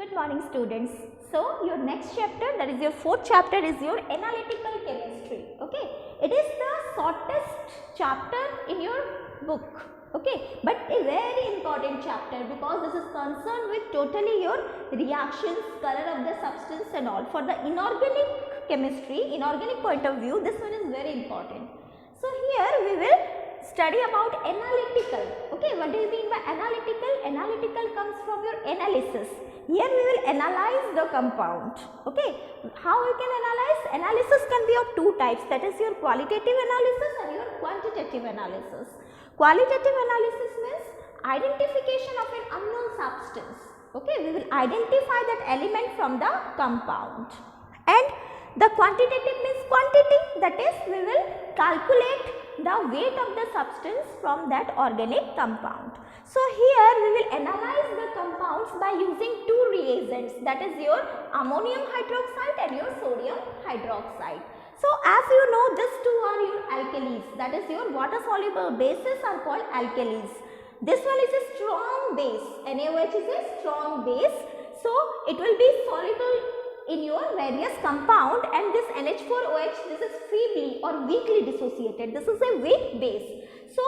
Good morning students. So your next chapter, that is your fourth chapter, is your analytical chemistry. Okay, it is the shortest chapter in your book. Okay, but a very important chapter because this is concerned with totally your reactions, color of the substance and all. For the inorganic chemistry, inorganic point of view, this one is very important. So here we will study about analytical. Okay, what do you mean by analytical? Analytical comes from your analysis. Here we will analyze the compound. Okay, how you can analyze? Analysis can be of two types, that is your qualitative analysis and your quantitative analysis. Qualitative analysis means identification of an unknown substance. Okay, we will identify that element from the compound. And the quantitative means quantity, that is we will calculate the weight of the substance from that organic compound. So here we will analyze the compounds by using two reagents, that is your ammonium hydroxide and your sodium hydroxide. So as you know, these two are your alkalis, that is your water soluble bases are called alkalis. This one is a strong base, NaOH is a strong base, so it will be soluble in your various compound, and this NH4OH, this is feebly or weakly dissociated, this is a weak base. So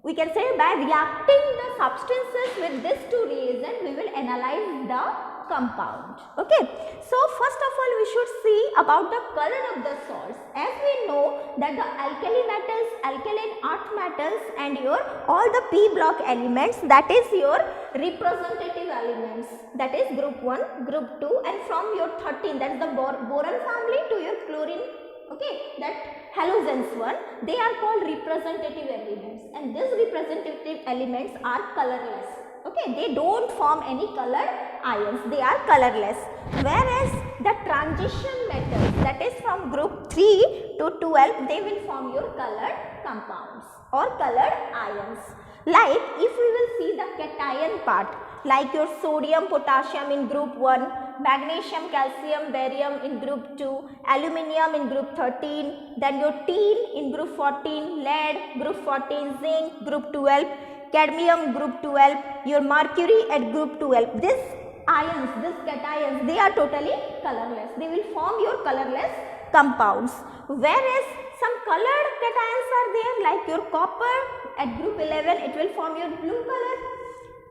we can say by reacting the substances with these two reagents, we will analyze the compound. Okay, so first of all we should see about the color of the salts. As we know that the alkali metals, alkaline earth metals and your all the p block elements, that is your representative elements, that is group 1, group 2 and from your 13, that is the boron family to your chlorine, okay, that halogens one, they are called representative elements, and these representative elements are colorless. Okay, they don't form any colored ions, they are colorless. Whereas the transition metals, that is from group 3 to 12, they will form your colored compounds or colored ions. Like if we will see the cation part, like your sodium, potassium in group 1, magnesium, calcium, barium in group 2, aluminium in group 13, then your tin in group 14, lead group 14, zinc group 12, cadmium group 12, your mercury at group 12. These ions, these cations, they are totally colorless. They will form your colorless compounds. Whereas some colored cations are there, like your copper at group 11, it will form your blue color.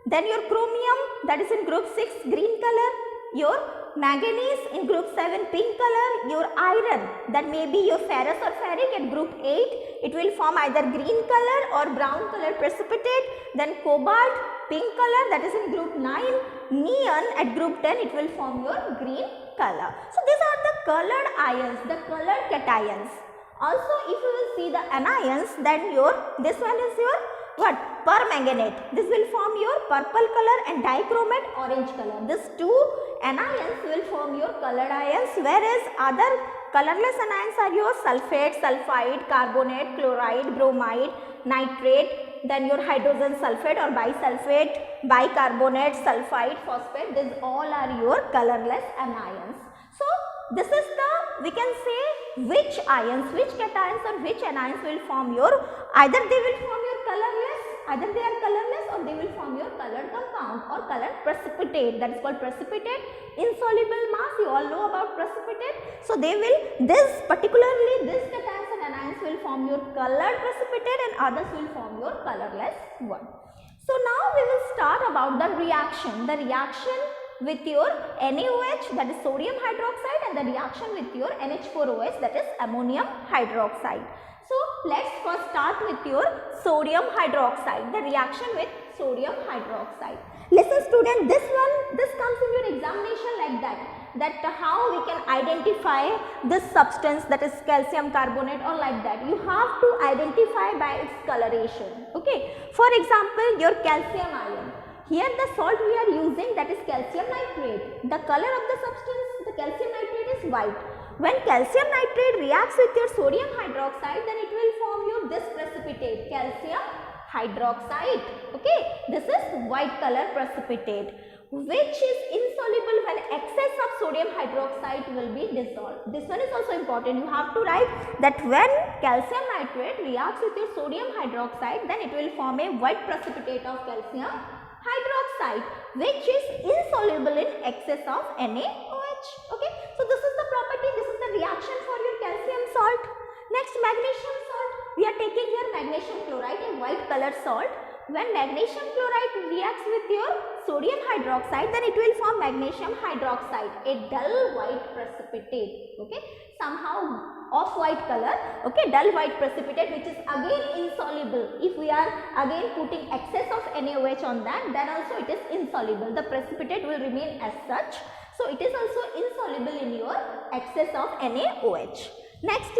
Then your chromium, that is in group 6, green color. Your manganese in group 7, pink color. Your iron, that may be your ferrous or ferric at group 8, it will form either green color or brown color precipitate. Then cobalt, pink color, that is in group 9. Neon at group 10, it will form your green color. So these are the colored ions, the colored cations. Also if you will see the anions, then this one is your what? Permanganate. This will form your purple color and dichromate orange color. These two anions will form your colored ions, whereas other colorless anions are your sulfate, sulfide, carbonate, chloride, bromide, nitrate, then your hydrogen sulfate or bisulfate, bicarbonate, sulfide, phosphate. These all are your colorless anions. So this is the, we can say which ions, which cations or which anions will form your, either they will form your colorless, either they are colorless or they will form your colored compound or colored precipitate, that is called precipitate. Insoluble mass, you all know about precipitate. So they will, particularly this cations and anions will form your colored precipitate and others will form your colorless one. So now we will start about the reaction with your NaOH, that is sodium hydroxide, and the reaction with your NH4OH, that is ammonium hydroxide. So let's first start with your sodium hydroxide, the reaction with sodium hydroxide. Listen student, this comes in your examination like that how we can identify this substance, that is calcium carbonate or like that. You have to identify by its coloration. Okay, for example your calcium ion. Here the salt we are using, that is calcium nitrate. The color of the substance, the calcium nitrate is white. When calcium nitrate reacts with your sodium hydroxide, then it will form your this precipitate, calcium hydroxide. Okay, this is white color precipitate, which is insoluble when excess of sodium hydroxide will be dissolved. This one is also important. You have to write that when calcium nitrate reacts with your sodium hydroxide, then it will form a white precipitate of calcium hydroxide. which is insoluble in excess of NaOH. Okay, so this is the property, this is the reaction for your calcium salt. Next, magnesium salt. We are taking here magnesium chloride, a white color salt. When magnesium chloride reacts with your sodium hydroxide, then it will form magnesium hydroxide, a dull white precipitate. Okay, somehow off-white color, okay, dull white precipitate, which is again insoluble. If we are again putting excess of NaOH on that, then also it is insoluble. The precipitate will remain as such. So it is also insoluble in your excess of NaOH. Next,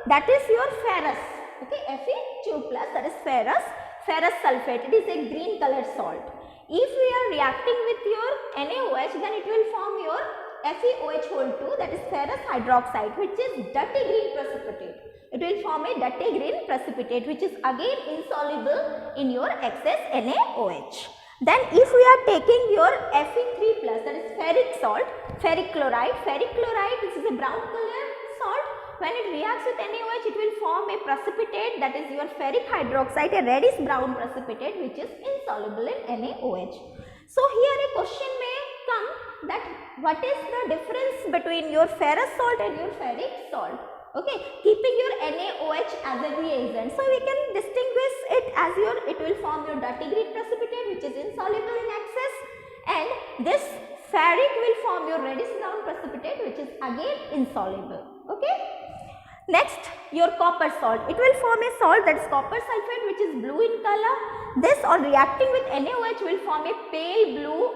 that is your ferrous. Okay, Fe2+, that is ferrous sulfate. It is a green colored salt. If we are reacting with your NaOH, then it will form your FeOH2, that is ferrous hydroxide, which is dirty green precipitate. It will form a dirty green precipitate, which is again insoluble in your excess NaOH. Then if we are taking your Fe3+, that is ferric salt, ferric chloride, this is a brown color salt. When it reacts with NaOH, it will form a precipitate, that is your ferric hydroxide, a reddish brown precipitate, which is insoluble in NaOH. So here a question may come that what is the difference between your ferrous salt and your ferric salt? Okay, keeping your NaOH as a reagent, so we can distinguish it as it will form your dirty green precipitate, which is insoluble in excess, and this ferric will form your reddish brown precipitate, which is again insoluble. Okay. Next, your copper salt. It will form a salt, that is copper sulfate, which is blue in color. This, on reacting with NaOH, will form a pale blue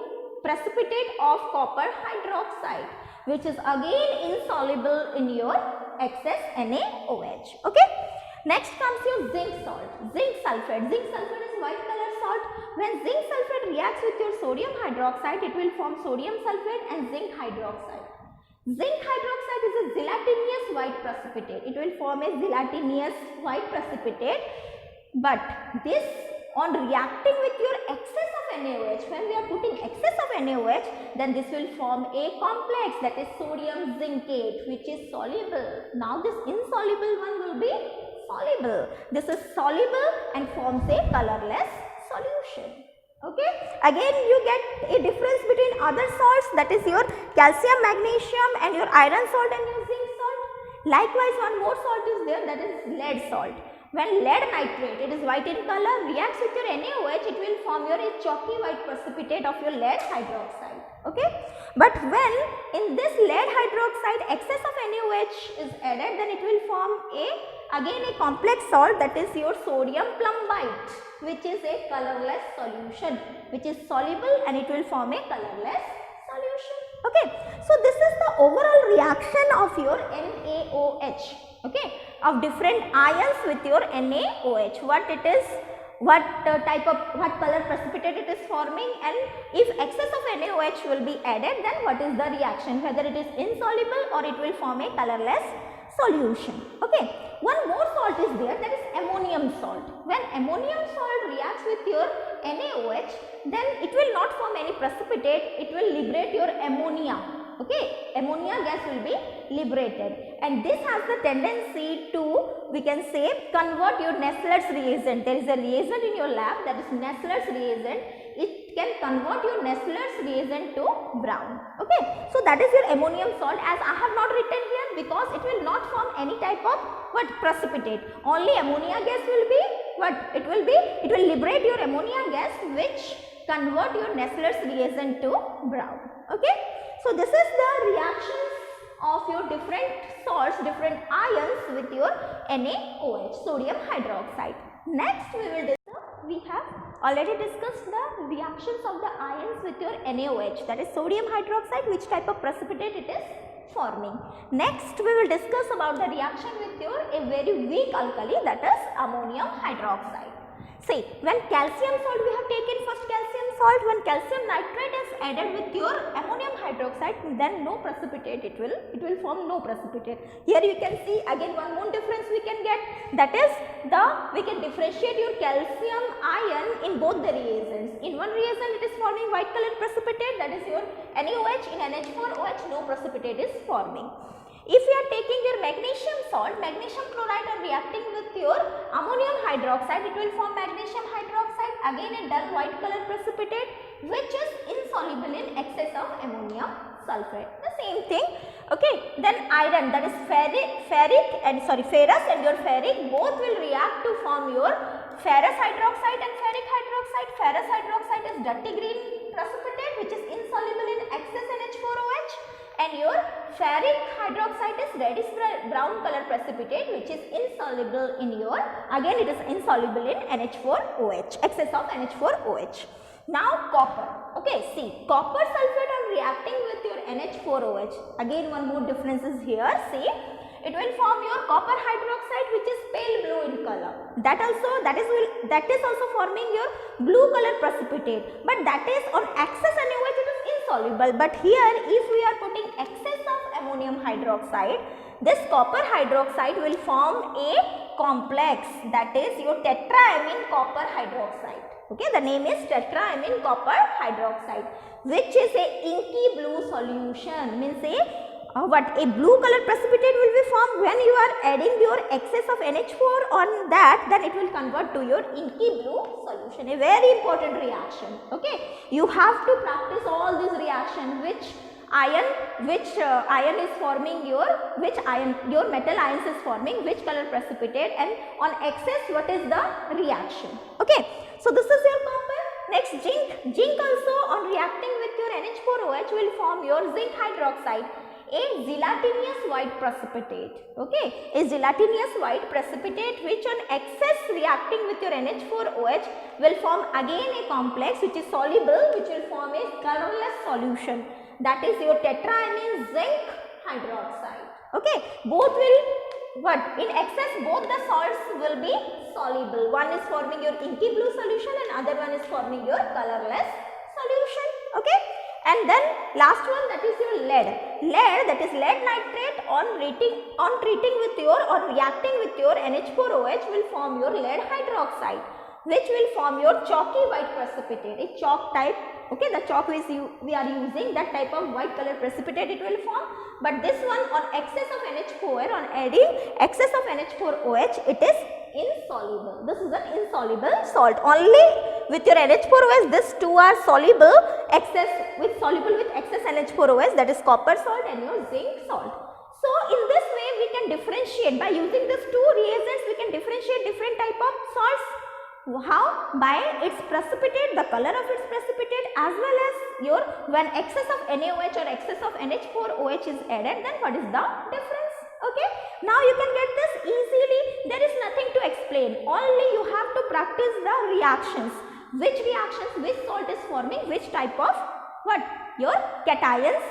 precipitate of copper hydroxide, which is again insoluble in your excess NaOH. Okay. Next comes your zinc salt, zinc sulfate. Zinc sulfate is white color salt. When zinc sulfate reacts with your sodium hydroxide, it will form sodium sulfate and zinc hydroxide. Zinc hydroxide is a gelatinous white precipitate. It will form a gelatinous white precipitate, but this, on reacting with your excess of NaOH, when we are putting excess of NaOH, then this will form a complex, that is sodium zincate, which is soluble. Now this insoluble one will be soluble. This is soluble and forms a colorless solution. Okay, again you get a difference between other salts, that is your calcium, magnesium, and your iron salt and your zinc salt. Likewise, one more salt is there, that is lead salt. When lead nitrate, it is white in color, reacts with your NaOH, it will form your chalky white precipitate of your lead hydroxide. Okay, but when in this lead hydroxide excess of NaOH is added, then it will form again a complex salt, that is your sodium plumbite, which is a colorless solution, which is soluble and it will form a colorless solution. Okay, so this is the overall reaction of your NaOH. Okay, of different ions with your NaOH. What it is, what color precipitate it is forming, and if excess of NaOH will be added, then what is the reaction, whether it is insoluble or it will form a colorless solution. Okay, one more salt is there, that is ammonium salt. When ammonium salt reacts with your NaOH, then it will not form any precipitate, it will liberate your ammonia. Okay, ammonia gas will be liberated, and this has the tendency to, we can say, convert your Nessler's reagent. There is a reagent in your lab, that is Nessler's reagent. It can convert your Nessler's reagent to brown. Okay, so that is your ammonium salt, as I have not written here because it will not form any type of precipitate. Only ammonia gas will be it will liberate your ammonia gas, which convert your Nessler's reagent to brown. Okay, so this is the reactions of your different salts, different ions with your NaOH, sodium hydroxide. Next we have already discussed the reactions of the ions with your NaOH, that is sodium hydroxide, which type of precipitate it is forming. Next we will discuss about the reaction with your a very weak alkali, that is ammonium hydroxide. See, when calcium salt, we have taken first calcium salt, when calcium nitrate is added with your ammonium hydroxide, then no precipitate it will form no precipitate. Here you can see again one more difference we can get, that is we can differentiate your calcium ion in both the reagents. In one reagent it is forming white colored precipitate, that is your NaOH. In NH4OH no precipitate is forming. If you are taking your magnesium salt, magnesium chloride, and reacting with your ammonium hydroxide, it will form magnesium hydroxide, again a dull white color precipitate, which is insoluble in excess of ammonium sulfate. The same thing. Okay, then iron, that is ferrous and your ferric, both will react to form your ferrous hydroxide and ferric hydroxide. Ferrous hydroxide is dirty green precipitate which is insoluble in excess NH4OH, and your ferric hydroxide is reddish brown color precipitate which is insoluble in your, again it is insoluble in NH4OH, excess of NH4OH. Now copper, okay, see, copper sulfate are reacting with your NH4OH. Again one more difference is here, see, it will form your copper hydroxide which is pale blue in color. That is also forming your blue color precipitate, but that is on excess NaOH it is insoluble. But here if we are putting excess of ammonium hydroxide, this copper hydroxide will form a complex, that is your tetraamine copper hydroxide. Okay, the name is tetraamine copper hydroxide, which is a inky blue solution, means a blue color precipitate will be formed when you are adding your excess of NH4 on that, then it will convert to your inky blue solution, a very important reaction. Okay, you have to practice all these reactions, which iron is forming your, your metal ions is forming which color precipitate, and on excess what is the reaction. Okay, so this is your copper. Next zinc. Zinc also on reacting with your NH4OH will form your zinc hydroxide, a gelatinous white precipitate. Okay, a gelatinous white precipitate which on excess reacting with your NH4OH will form again a complex which is soluble, which will form a colorless solution, that is your tetraamine zinc hydroxide. Okay, both will, in excess both the salts will be soluble. One is forming your inky blue solution and other one is forming your colorless solution. Okay, and then last one, that is your lead. Lead, that is lead nitrate on treating with your or reacting with your NH4OH will form your lead hydroxide, which will form your chalky white precipitate, a chalk type. Okay, the chalk we are using, that type of white color precipitate it will form. But this one on excess of NH4, on adding excess of NH4OH, it is insoluble. This is an insoluble salt. Only with your NH4OH, these two are soluble, soluble with excess NH4OH, that is copper salt and your zinc salt. So in this way we can differentiate, by using these two reagents we can differentiate different type of salts. How? By its precipitate, the color of its precipitate, as well as your, when excess of NaOH or excess of NH4OH is added, then what is the difference? Okay, now you can get this easily. There is nothing to explain, only you have to practice the reactions. Which salt is forming which type of your cations,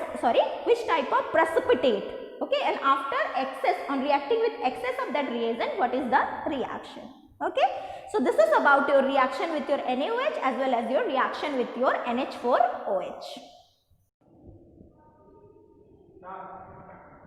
which type of precipitate. Okay, and after excess, on reacting with excess of that reagent, what is the reaction? Okay, so this is about your reaction with your NaOH as well as your reaction with your NH4OH.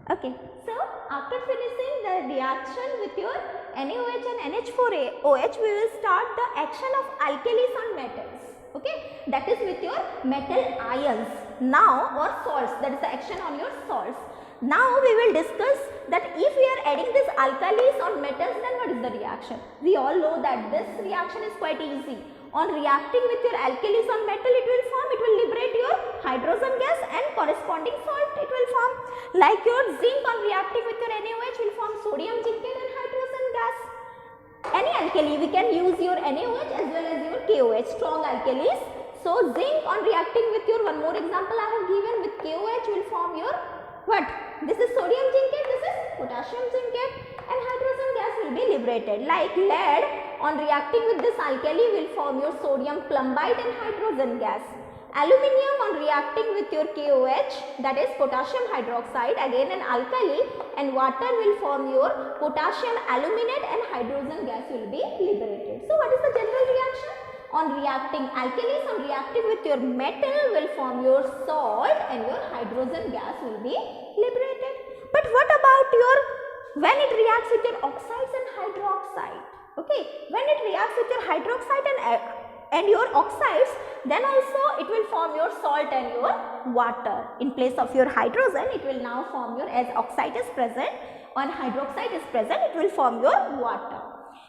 Okay, so after finishing the reaction with your NaOH and NH4OH, we will start the action of alkalis on metals. Okay, that is with your metal ions now, or salts, that is the action on your salts. Now we will discuss that if we are adding this alkalis on metals, then what is the reaction? We all know that this reaction is quite easy. On reacting with your alkalis on metal, it will liberate your hydrogen gas and corresponding salt it will form. Like your zinc on reacting with your NaOH will form sodium zincate and hydrogen gas. Any alkali, we can use your NaOH as well as your KOH, strong alkalis. So zinc on reacting with your, one more example I have given, with KOH will form your this is sodium zincate, this is potassium zincate, and hydrogen gas will be liberated. Like lead on reacting with this alkali will form your sodium plumbite and hydrogen gas. Aluminium on reacting with your KOH, that is potassium hydroxide, again an alkali, and water will form your potassium aluminate and hydrogen gas will be liberated. So what is the general reaction? On reacting alkalis, on reacting with your metal will form your salt and your hydrogen gas will be liberated. But what about your, when it reacts with your oxides and hydroxide? Okay, when it reacts with your hydroxide and your oxides, then also it will form your salt and your water. In place of your hydrogen, it will now form your, as oxide is present and hydroxide is present, it will form your water.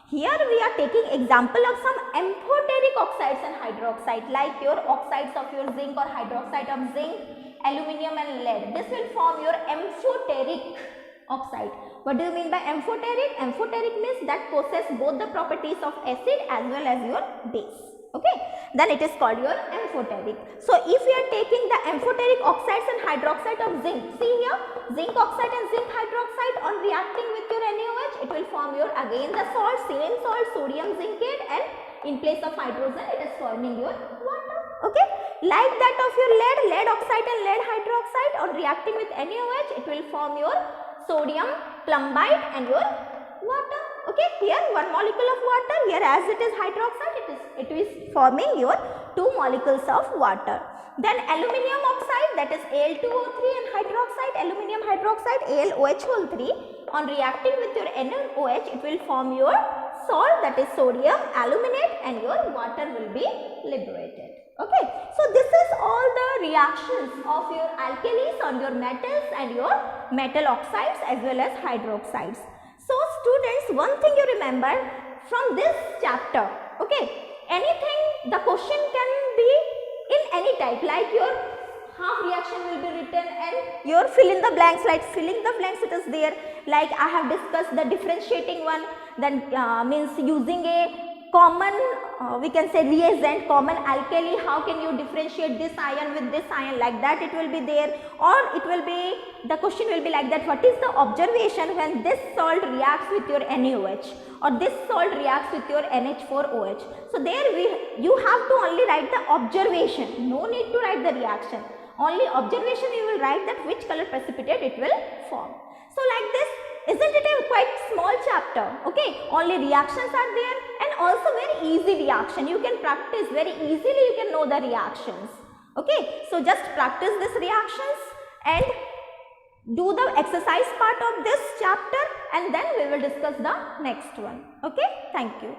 Here we are taking example of some amphoteric oxides and hydroxide, like your oxides of your zinc or hydroxide of zinc, aluminium and lead. This will form your amphoteric oxide. What do you mean by amphoteric? Amphoteric means that possess both the properties of acid as well as your base. Okay, then it is called your amphoteric. So if you are taking the amphoteric oxides and hydroxide of zinc, see here, zinc oxide and zinc hydroxide on reacting with your NaOH, it will form your again the salt, same salt, sodium zincate, and in place of hydrogen it is forming your water. Okay, like that of your lead oxide and lead hydroxide on reacting with NaOH, it will form your sodium plumbite and your water. Okay, here one molecule of water, here as it is hydroxide, it is forming your 2 molecules of water. Then aluminium oxide, that is Al2O3 and hydroxide, aluminium hydroxide AlOH3, on reacting with your NaOH, it will form your salt, that is sodium aluminate, and your water will be liberated. Okay, so this is all the reactions of your alkalis on your metals and your metal oxides as well as hydroxides. So students, one thing you remember from this chapter, okay, anything, the question can be in any type, like your half reaction will be written and your fill in the blanks, like filling the blanks it is there, like I have discussed the differentiating one, then means using a common we can say reagent, common alkali, how can you differentiate this ion with this ion, like that it will be there, or it will be, the question will be like that, what is the observation when this salt reacts with your NaOH or this salt reacts with your NH4OH. So there you have to only write the observation, no need to write the reaction, only observation you will write that which color precipitate it will form. So like this, isn't it a quite small chapter? Okay, only reactions are there and also very easy reaction. You can practice very easily, you can know the reactions. Okay, so just practice these reactions and do the exercise part of this chapter, and then we will discuss the next one. Okay, thank you.